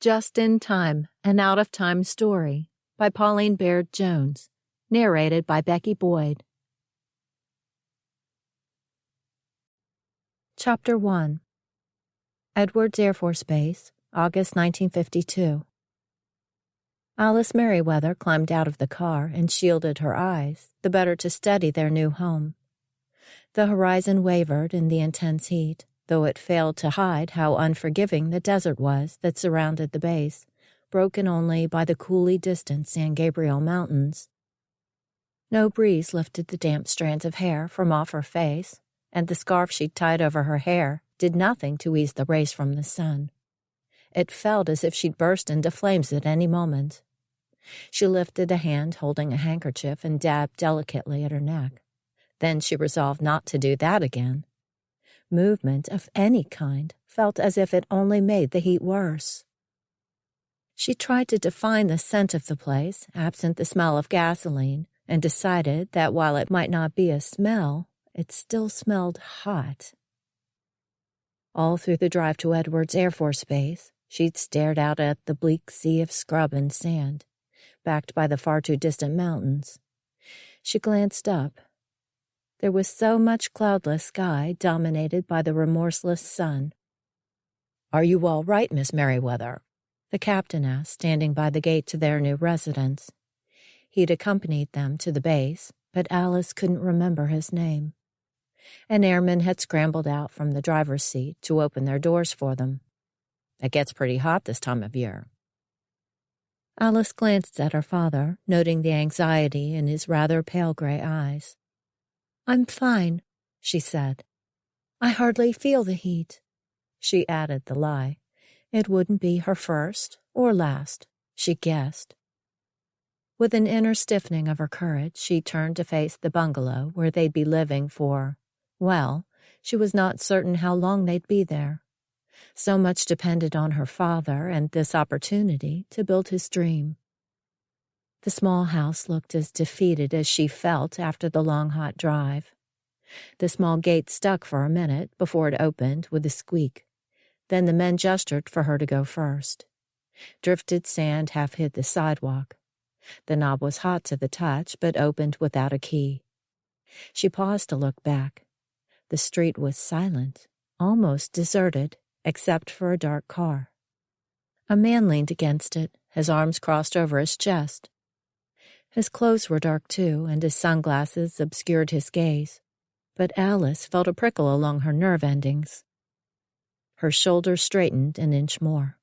Just in Time, an Out-of-Time Story by Pauline Baird Jones, narrated by Becky Boyd. Chapter 1. Edwards Air Force Base, August 1952. Alice Merriweather climbed out of the car and shielded her eyes, the better to study their new home. The horizon wavered in the intense heat, though it failed to hide how unforgiving the desert was that surrounded the base, broken only by the coolly distant San Gabriel Mountains. No breeze lifted the damp strands of hair from off her face, and the scarf she'd tied over her hair did nothing to ease the rays from the sun. It felt as if she'd burst into flames at any moment. She lifted a hand holding a handkerchief and dabbed delicately at her neck. Then she resolved not to do that again. Movement of any kind felt as if it only made the heat worse. She tried to define the scent of the place, absent the smell of gasoline, and decided that while it might not be a smell, it still smelled hot. All through the drive to Edwards Air Force Base, she'd stared out at the bleak sea of scrub and sand, backed by the far too distant mountains. She glanced up. There was so much cloudless sky dominated by the remorseless sun. "Are you all right, Miss Merriweather?" the captain asked, standing by the gate to their new residence. He'd accompanied them to the base, but Alice couldn't remember his name. An airman had scrambled out from the driver's seat to open their doors for them. "It gets pretty hot this time of year." Alice glanced at her father, noting the anxiety in his rather pale gray eyes. "I'm fine," she said. "I hardly feel the heat." She added the lie. It wouldn't be her first or last, she guessed. With an inner stiffening of her courage, she turned to face the bungalow where they'd be living for, well, she was not certain how long they'd be there. So much depended on her father and this opportunity to build his dream. The small house looked as defeated as she felt after the long, hot drive. The small gate stuck for a minute before it opened with a squeak. Then the men gestured for her to go first. Drifted sand half hid the sidewalk. The knob was hot to the touch, but opened without a key. She paused to look back. The street was silent, almost deserted, except for a dark car. A man leaned against it, his arms crossed over his chest. His clothes were dark, too, and his sunglasses obscured his gaze. But Alice felt a prickle along her nerve endings. Her shoulders straightened an inch more.